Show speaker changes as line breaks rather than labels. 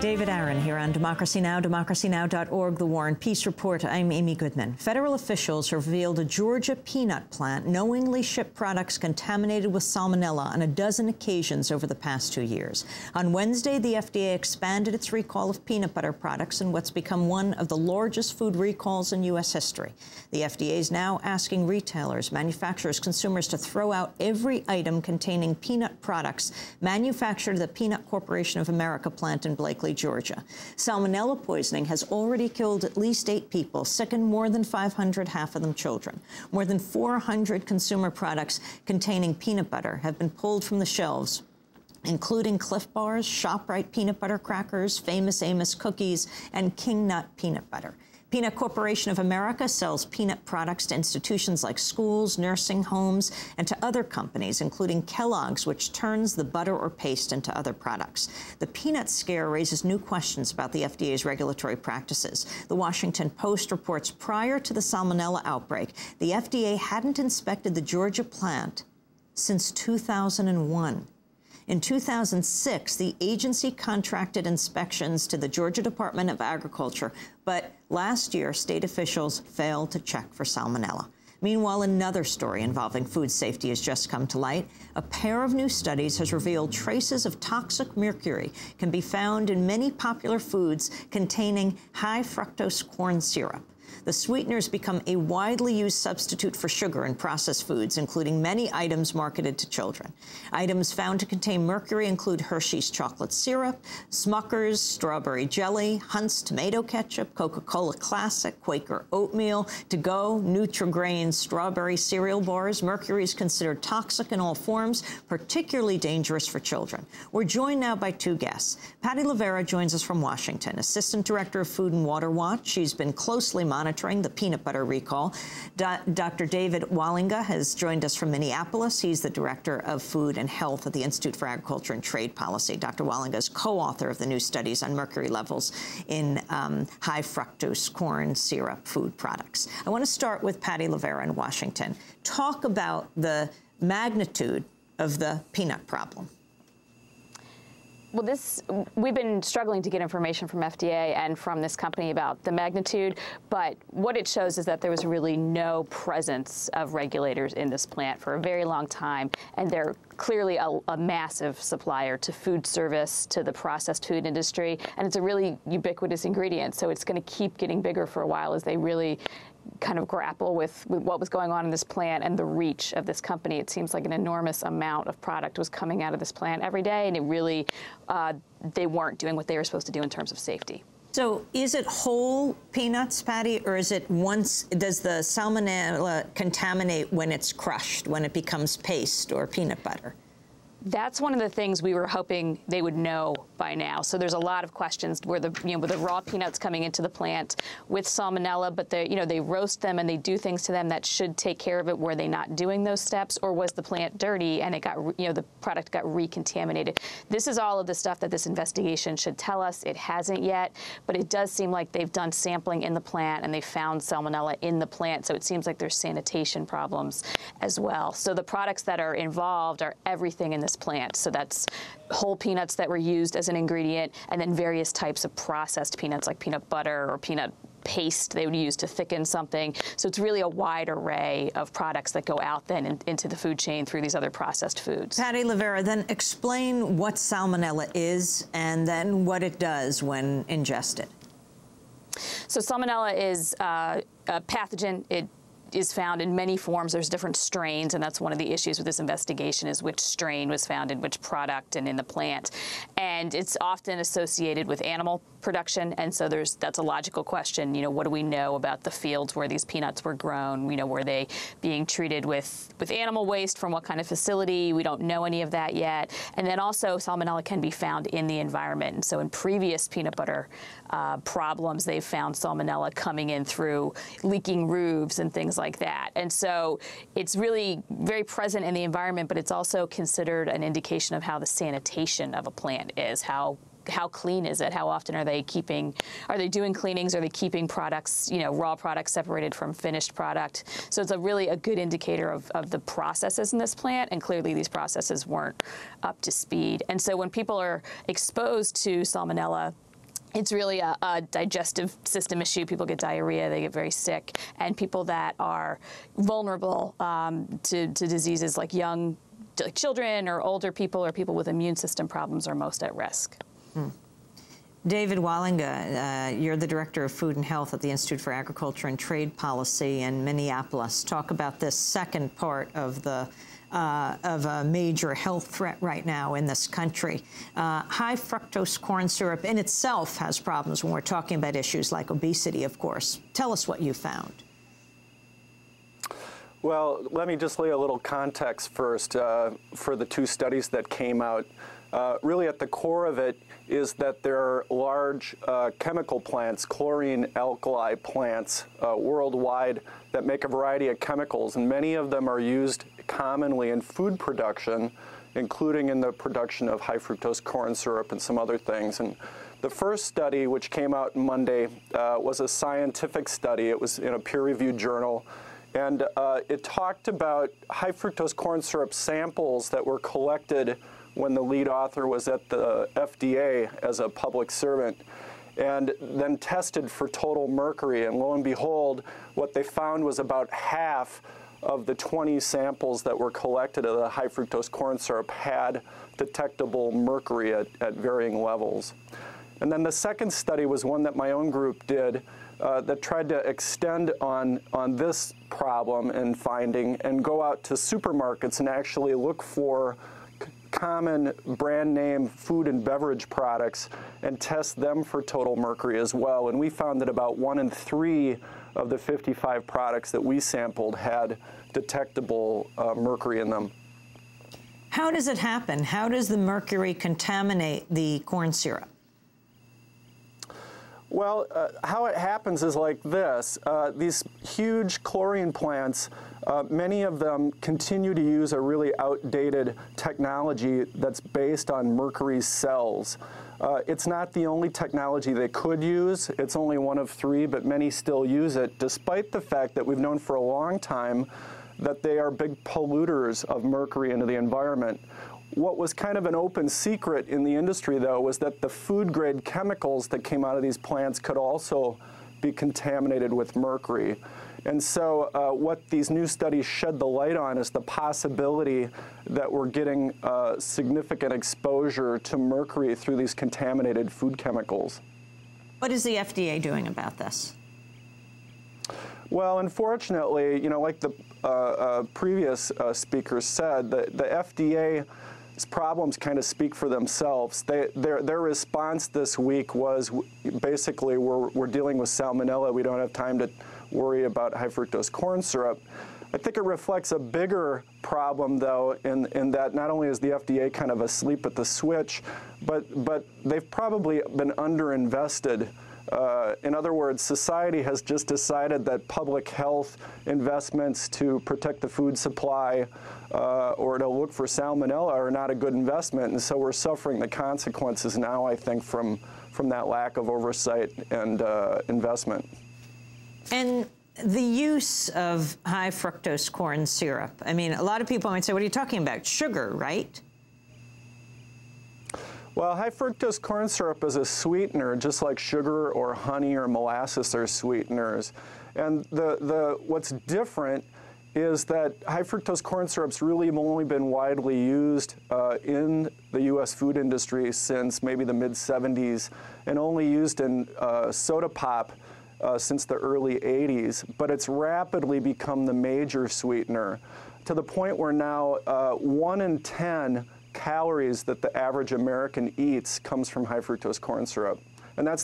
David Aaron here on Democracy Now!, democracynow.org, The War and Peace Report. I'm Amy Goodman. Federal officials revealed a Georgia peanut plant knowingly shipped products contaminated with salmonella on a dozen occasions over the past 2 years. On Wednesday, the FDA expanded its recall of peanut butter products in what's become one of the largest food recalls in U.S. history. The FDA is now asking retailers, manufacturers, consumers to throw out every item containing peanut products manufactured at the Peanut Corporation of America plant in Blakely, Georgia. Salmonella poisoning has already killed at least 8 people, sickened more than 500, half of them children. More than 400 consumer products containing peanut butter have been pulled from the shelves, including Cliff Bars, ShopRite peanut butter crackers, Famous Amos cookies, and King Nut peanut butter. Peanut Corporation of America sells peanut products to institutions like schools, nursing homes, and to other companies, including Kellogg's, which turns the butter or paste into other products. The peanut scare raises new questions about the FDA's regulatory practices. The Washington Post reports prior to the salmonella outbreak, the FDA hadn't inspected the Georgia plant since 2001. In 2006, the agency contracted inspections to the Georgia Department of Agriculture, but last year, state officials failed to check for salmonella. Meanwhile, another story involving food safety has just come to light. A pair of new studies has revealed traces of toxic mercury can be found in many popular foods containing high fructose corn syrup. The sweeteners become a widely used substitute for sugar in processed foods, including many items marketed to children. Items found to contain mercury include Hershey's chocolate syrup, Smucker's strawberry jelly, Hunt's tomato ketchup, Coca-Cola Classic, Quaker oatmeal, To-Go, Nutri-Grain strawberry cereal bars. Mercury is considered toxic in all forms, particularly dangerous for children. We're joined now by 2 guests. Patty Levera joins us from Washington, Assistant Director of Food and Water Watch. She's been closely monitoring the peanut butter recall. Dr. David Wallinga has joined us from Minneapolis. He's the Director of Food and Health at the Institute for Agriculture and Trade Policy. Dr. Wallinga is co-author of the new studies on mercury levels in high fructose corn syrup food products. I want to start with Patty Levera in Washington. Talk about the magnitude of the peanut problem.
Well, we've been struggling to get information from FDA and from this company about the magnitude, but what it shows is that there was really no presence of regulators in this plant for a very long time, and they're clearly a massive supplier to food service, to the processed food industry, and it's a really ubiquitous ingredient, so it's going to keep getting bigger for a while as they really kind of grapple with what was going on in this plant and the reach of this company. It seems like an enormous amount of product was coming out of this plant every day, and it really, they weren't doing what they were supposed to do in terms of safety.
So is it whole peanuts, Patty, or is it does the salmonella contaminate when it's crushed, when it becomes paste or peanut butter?
That's one of the things we were hoping they would know by now. So there's a lot of questions where with the raw peanuts coming into the plant with salmonella, but they roast them and they do things to them that should take care of it. Were they not doing those steps, or was the plant dirty and it got the product got recontaminated? This is all of the stuff that this investigation should tell us. It hasn't yet, but it does seem like they've done sampling in the plant and they found salmonella in the plant. So it seems like there's sanitation problems as well. So the products that are involved are everything in this plant. So that's whole peanuts that were used as an ingredient, and then various types of processed peanuts like peanut butter or peanut paste they would use to thicken something. So it's really a wide array of products that go out then into the food chain through these other processed foods.
Patty Levera, then explain what salmonella is and then what it does when ingested.
So salmonella is a pathogen. It is found in many forms. There's different strains, and that's one of the issues with this investigation is which strain was found in which product and in the plant. And it's often associated with animal production, and so that's a logical question. What do we know about the fields where these peanuts were grown? Were they being treated with animal waste from what kind of facility? We don't know any of that yet. And then also salmonella can be found in the environment. And so in previous peanut butter problems, they've found salmonella coming in through leaking roofs and things like that. And so it's really very present in the environment, but it's also considered an indication of how the sanitation of a plant is, how clean is it? How often are they doing cleanings? Are they keeping products, raw products separated from finished product? So it's really a good indicator of the processes in this plant, and clearly these processes weren't up to speed. And so when people are exposed to salmonella It's really a digestive system issue. People get diarrhea, they get very sick, and people that are vulnerable to diseases like children or older people or people with immune system problems are most at risk.
David Wallinga, you're the Director of Food and Health at the Institute for Agriculture and Trade Policy in Minneapolis. Talk about this second part of a major health threat right now in this country. High fructose corn syrup in itself has problems when we're talking about issues like obesity, of course. Tell us what you found.
Well, let me just lay a little context first for the two studies that came out. Really at the core of it is that there are large chemical plants, chlorine alkali plants worldwide that make a variety of chemicals, and many of them are used commonly in food production, including in the production of high fructose corn syrup and some other things. And the first study, which came out Monday, was a scientific study. It was in a peer-reviewed journal. And it talked about high fructose corn syrup samples that were collected when the lead author was at the FDA as a public servant, and then tested for total mercury. And lo and behold, what they found was about half of the 20 samples that were collected of the high fructose corn syrup had detectable mercury at varying levels. And then the second study was one that my own group did that tried to extend on this problem and finding and go out to supermarkets and actually look for common brand name food and beverage products and test them for total mercury as well. And we found that about 1 in 3 of the 55 products that we sampled had detectable mercury in them.
How does it happen? How does the mercury contaminate the corn syrup?
Well, how it happens is like this. These huge chlorine plants, many of them continue to use a really outdated technology that's based on mercury cells. It's not the only technology they could use. It's only one of 3, but many still use it, despite the fact that we've known for a long time that they are big polluters of mercury into the environment. What was kind of an open secret in the industry, though, was that the food-grade chemicals that came out of these plants could also be contaminated with mercury. And so what these new studies shed the light on is the possibility that we're getting significant exposure to mercury through these contaminated food chemicals.
What is the FDA doing about this?
Well, unfortunately, you know, like the previous speaker said, the FDA's problems kind of speak for themselves. Their response this week was basically, we're dealing with salmonella. We don't have time to worry about high fructose corn syrup. I think it reflects a bigger problem, though, in that not only is the FDA kind of asleep at the switch, but they've probably been underinvested. In other words, society has just decided that public health investments to protect the food supply or to look for salmonella are not a good investment, and so we're suffering the consequences now, I think, from that lack of oversight and investment.
And the use of high fructose corn syrup, I mean, a lot of people might say, what are you talking about? Sugar, right?
Well, high fructose corn syrup is a sweetener, just like sugar or honey or molasses are sweeteners. And what's different is that high fructose corn syrup's really only been widely used in the U.S. food industry since maybe the mid-'70s, and only used in soda pop since the early '80s. But it's rapidly become the major sweetener, to the point where now 1 in 10 calories that the average American eats comes from high fructose corn syrup. And that's the